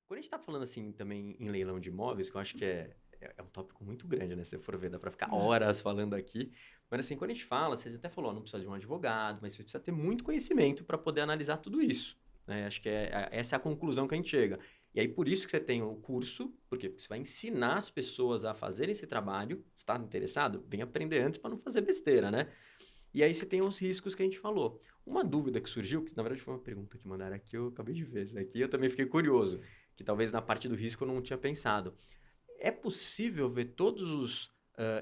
Quando a gente tá falando, assim, também em leilão de imóveis, que eu acho que é um tópico muito grande, né? Se você for ver, dá para ficar É. horas falando aqui. Mas, assim, quando a gente fala, você até falou, não precisa de um advogado, mas você precisa ter muito conhecimento para poder analisar tudo isso, né? Acho que essa é a conclusão que a gente chega. E aí, por isso que você tem o curso, por quê? Porque você vai ensinar as pessoas a fazerem esse trabalho. Você está interessado? Vem aprender antes para não fazer besteira, né? E aí você tem os riscos que a gente falou. Uma dúvida que surgiu, que na verdade foi uma pergunta que mandaram aqui, eu acabei de ver isso aqui, eu também fiquei curioso, que talvez na parte do risco eu não tinha pensado. É possível ver todos os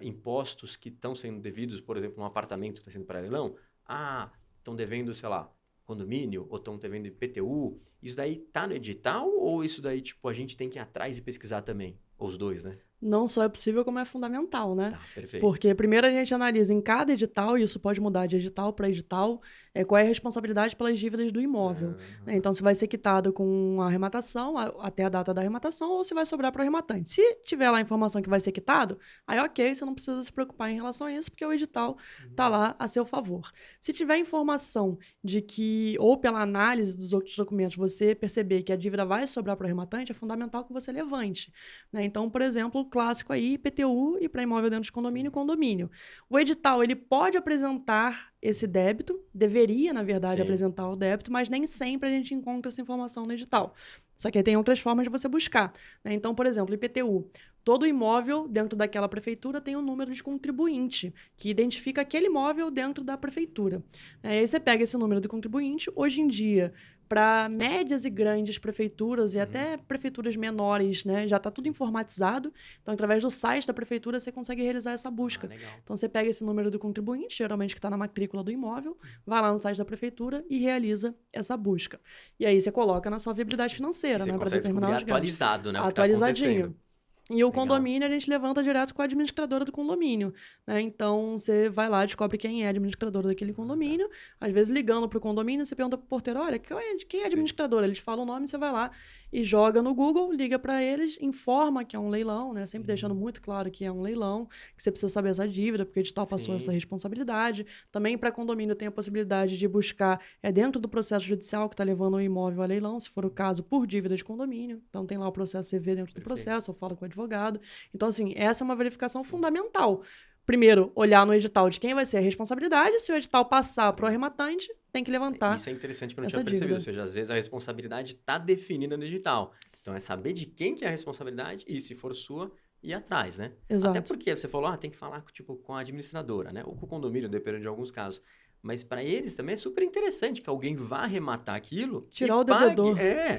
impostos que estão sendo devidos, por exemplo, um apartamento que está sendo para leilão? Ah, estão devendo, sei lá, condomínio, ou estão devendo IPTU. Isso daí tá no edital ou isso daí, tipo, a gente tem que ir atrás e pesquisar também? Ou os dois, né? Não só é possível, como é fundamental, né? Tá, perfeito. Porque primeiro a gente analisa em cada edital, e isso pode mudar de edital para edital, qual é a responsabilidade pelas dívidas do imóvel, né? Ah, Então, se vai ser quitado com a arrematação, até a data da arrematação, ou se vai sobrar para o arrematante. Se tiver lá a informação que vai ser quitado, aí ok, você não precisa se preocupar em relação a isso, porque o edital está lá a seu favor. Se tiver informação de que, ou pela análise dos outros documentos, você perceber que a dívida vai sobrar para o arrematante, é fundamental que você levante, né? Então, por exemplo, o clássico aí, IPTU e para imóvel dentro de condomínio, sim. condomínio. O edital, ele pode apresentar esse débito, deveria, na verdade, Sim. apresentar o débito, mas nem sempre a gente encontra essa informação no edital. Só que aí tem outras formas de você buscar, né? Então, por exemplo, IPTU. Todo imóvel dentro daquela prefeitura tem um número de contribuinte, que identifica aquele imóvel dentro da prefeitura. Aí você pega esse número de contribuinte, hoje em dia, para médias e grandes prefeituras e Uhum. até prefeituras menores, né, já está tudo informatizado. Então, através do site da prefeitura, você consegue realizar essa Ah, busca. legal. Então, você pega esse número do contribuinte, geralmente que está na matrícula do imóvel, vai lá no site da prefeitura e realiza essa busca. E aí você coloca na sua viabilidade E financeira, você né, para consegue descobrir determinar os gastos. atualizado, né, o que está Atualizadinho. acontecendo. E o Legal. condomínio a gente levanta direto com a administradora do condomínio, né? Então, você vai lá, descobre quem é a administradora daquele Ah, tá. condomínio. Às vezes, ligando para o condomínio, você pergunta para o porteiro, olha, quem é a Sim. administradora? Eles falam o nome, você vai lá e joga no Google, liga para eles, informa que é um leilão, né? Sempre deixando Hum, muito claro que é um leilão, que você precisa saber essa dívida, porque o edital passou essa sim. responsabilidade. Também, para condomínio, tem a possibilidade de buscar dentro do processo judicial que está levando o imóvel a leilão, se for o caso, por dívida de condomínio. Então, tem lá o processo CV dentro do Perfeito. processo, ou fala com o advogado. Então, assim, essa é uma verificação Sim. fundamental. Primeiro, olhar no edital de quem vai ser a responsabilidade. Se o edital passar para o Legal. arrematante, tem que levantar Isso é interessante que eu não tinha essa percebido. Ou dívida. seja, às vezes a responsabilidade está definida no digital. Então é saber de quem que é a responsabilidade e, se for sua, ir atrás, né? Até Exato. porque você falou, tem que falar tipo, com a administradora, né? Ou com o condomínio, dependendo de alguns casos. Mas para eles também é super interessante que alguém vá arrematar aquilo e Tirar o pague, devedor.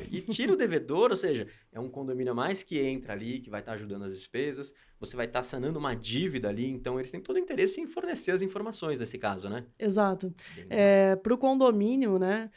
e tira o devedor, ou seja, é um condomínio a mais que entra ali, que vai estar ajudando as despesas, você vai estar sanando uma dívida ali, então eles têm todo o interesse em fornecer as informações nesse caso, né? Exato. Bem legal. Para o condomínio, né,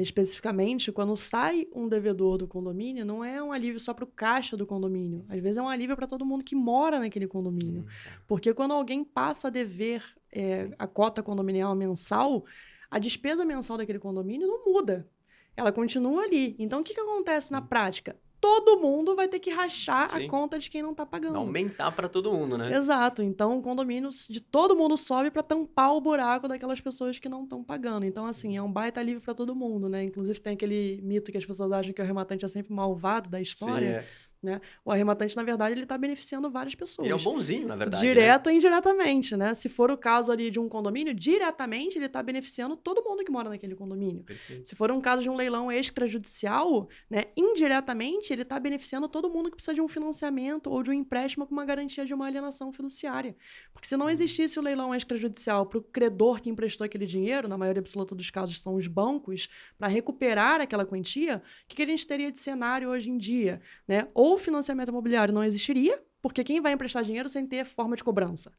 especificamente, quando sai um devedor do condomínio, não é um alívio só para o caixa do condomínio. Às vezes é um alívio para todo mundo que mora naquele condomínio. Tá. Porque quando alguém passa a dever Sim. a cota condominial mensal, a despesa mensal daquele condomínio não muda. Ela continua ali. Então, o que acontece na Sim. prática? Todo mundo vai ter que rachar a Sim. conta de quem não está Vai pagando. aumentar para todo mundo, né? Exato. Então, o condomínio de todo mundo sobe para tampar o buraco daquelas pessoas que não estão pagando. Então, assim, é um baita alívio para todo mundo, né? Inclusive, tem aquele mito que as pessoas acham que o arrematante é sempre o malvado da Sim, história, né? O arrematante, na verdade, ele está beneficiando várias Ele é o pessoas. bonzinho, na verdade, né? Direto ou indiretamente, né? Se for o caso ali de um condomínio, diretamente ele está beneficiando todo mundo que mora naquele condomínio. Perfeito. Se for um caso de um leilão extrajudicial, né, indiretamente ele está beneficiando todo mundo que precisa de um financiamento ou de um empréstimo com uma garantia de uma alienação fiduciária. Porque se não existisse o leilão extrajudicial para o credor que emprestou aquele dinheiro, na maioria absoluta dos casos são os bancos, para recuperar aquela quantia, o que a gente teria de cenário hoje em dia, né? Ou o financiamento imobiliário não existiria, porque quem vai emprestar dinheiro sem ter forma de cobrança?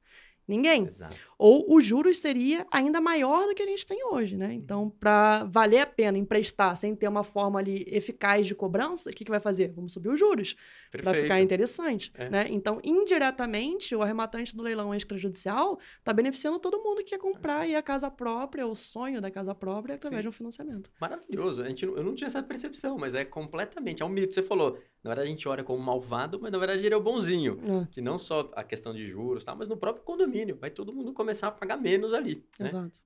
Ninguém. Exato. Ou os juros seria ainda maior do que a gente tem hoje, né? Então, para valer a pena emprestar sem ter uma forma ali eficaz de cobrança, o que vai fazer? Vamos subir os juros para ficar Perfeito. interessante, É. né? Então, indiretamente, o arrematante do leilão extrajudicial está beneficiando todo mundo que quer Olha só. comprar aí a casa própria, o sonho da casa própria, através de Sim. um financiamento. Maravilhoso. Eu não tinha essa percepção, mas é completamente, é um mito. Você falou, na verdade a gente olha como malvado, mas na verdade ele é o bonzinho. É, Que não só a questão de juros, tá, mas no próprio condomínio. Vai todo mundo começar a pagar menos ali, né? exato.